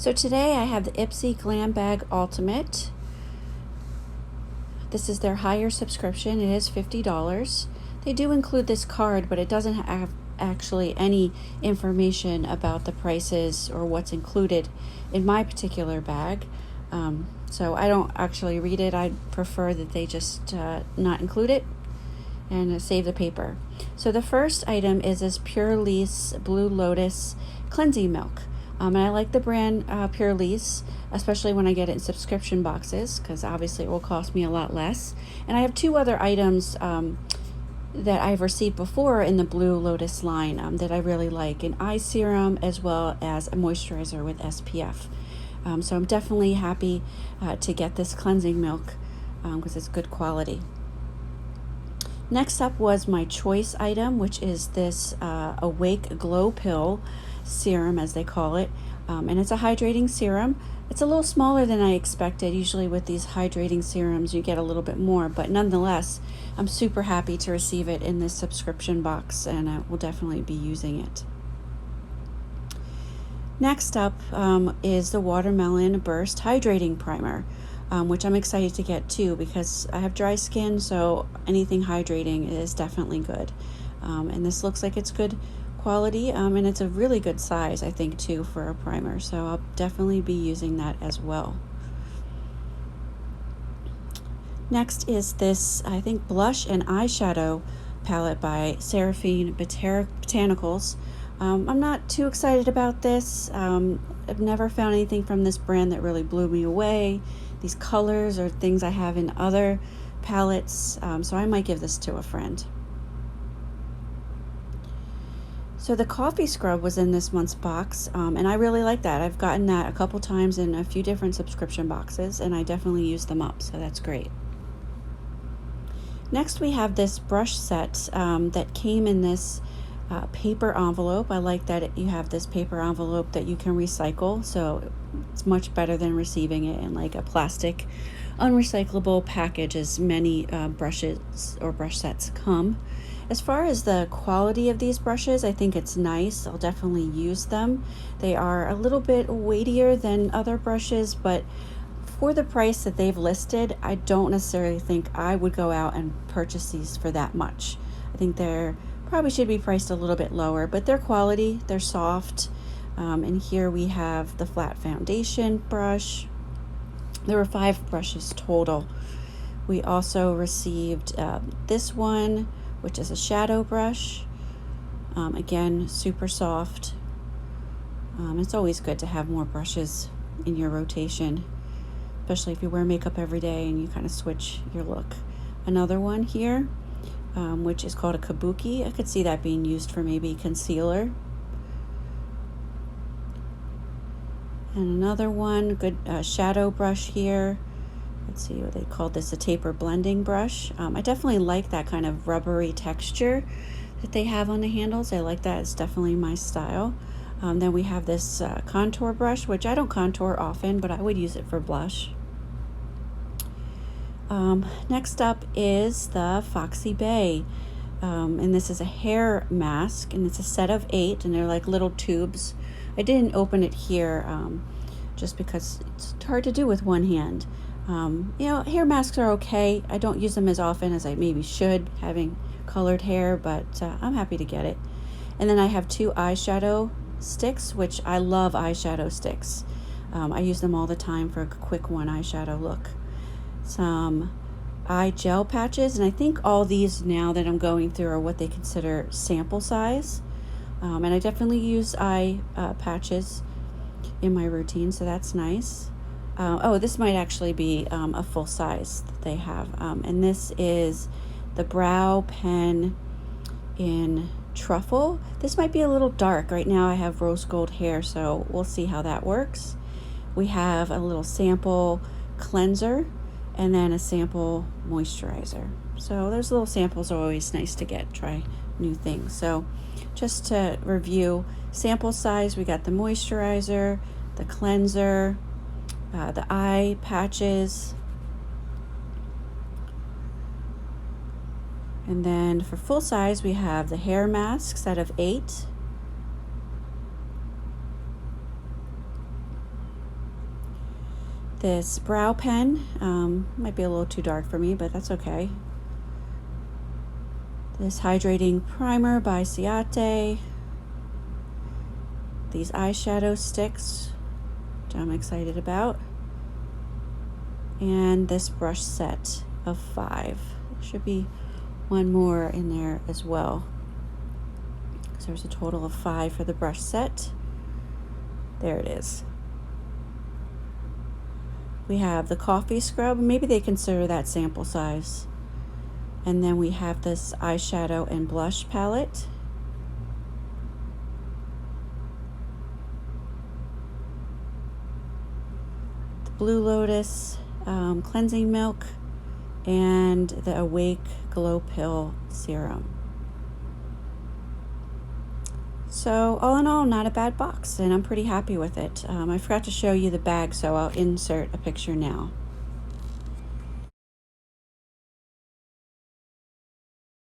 So today I have the Ipsy Glam Bag Ultimate. This is their higher subscription. It is $50. They do include this card, but it doesn't have actually any information about the prices or what's included in my particular bag. So I don't actually read it. I prefer that they just not include it and save the paper. So the first item is this Pure Lease Blue Lotus Cleansing Milk. And I like the brand Pure Lease, especially when I get it in subscription boxes, because obviously it will cost me a lot less. And I have two other items that I've received before in the Blue Lotus line that I really like, an eye serum as well as a moisturizer with SPF. So I'm definitely happy to get this cleansing milk because it's good quality. Next up was my choice item, which is this Awake Glow Pill serum, as they call it. And it's a hydrating serum. It's a little smaller than I expected. Usually with these hydrating serums, you get a little bit more. But nonetheless, I'm super happy to receive it in this subscription box, and I will definitely be using it. Next up is the Watermelon Burst Hydrating Primer. Which I'm excited to get too because I have dry skin, so anything hydrating is definitely good. And this looks like it's good quality, and it's a really good size, I think, too, for a primer. So I'll definitely be using that as well. Next is this, I think, blush and eyeshadow palette by Seraphine Botanicals. I'm not too excited about this. I've never found anything from this brand that really blew me away. These colors are things I have in other palettes, so I might give this to a friend. So the coffee scrub was in this month's box, and I really like that. I've gotten that a couple times in a few different subscription boxes, and I definitely use them up, so that's great. Next we have this brush set that came in this paper envelope. I like that you have this paper envelope that you can recycle, so it's much better than receiving it in like a plastic unrecyclable package, as many brushes or brush sets come. As far as the quality of these brushes, I think it's nice. I'll definitely use them. They are a little bit weightier than other brushes, but for the price that they've listed, I don't necessarily think I would go out and purchase these for that much. I think they're probably should be priced a little bit lower, but they're quality, they're soft. And here we have the flat foundation brush. There were 5 brushes total. We also received this one, which is a shadow brush. Again, super soft. It's always good to have more brushes in your rotation, especially if you wear makeup every day and you kind of switch your look. Another one here, which is called a kabuki. I could see that being used for maybe concealer. And another one, good shadow brush here. Let's see what they called this, a taper blending brush. I definitely like that kind of rubbery texture that they have on the handles. I like that. It's definitely my style. Then we have this contour brush, which I don't contour often, but I would use it for blush. Next up is the Foxy Bay, and this is a hair mask, and it's a set of 8, and they're like little tubes. I didn't open it here just because it's hard to do with one hand. Hair masks are okay. I don't use them as often as I maybe should, having colored hair, but I'm happy to get it. And then I have 2 eyeshadow sticks, which I love eyeshadow sticks. I use them all the time for a quick one eyeshadow look. Some eye gel patches, and I think all these now that I'm going through are what they consider sample size. And I definitely use eye patches in my routine, so that's nice. This might actually be a full size that they have. And this is the brow pen in truffle. This might be a little dark. Right now I have rose gold hair, so we'll see how that works. We have a little sample cleanser and then a sample moisturizer. So those little samples are always nice to get, try new things. So just to review, sample size, we got the moisturizer, the cleanser, the eye patches, and then for full size we have the hair mask set of 8, this brow pen. Might be a little too dark for me, but that's okay. This hydrating primer by Ciate. These eyeshadow sticks, which I'm excited about. And this brush set of 5. There should be one more in there as well. So there's a total of 5 for the brush set. There it is. We have the coffee scrub. Maybe they consider that sample size. And then we have this eyeshadow and blush palette. The Blue Lotus cleansing milk and the Awake Glow Pill serum. So all in all, not a bad box, and I'm pretty happy with it. I forgot to show you the bag, so I'll insert a picture now.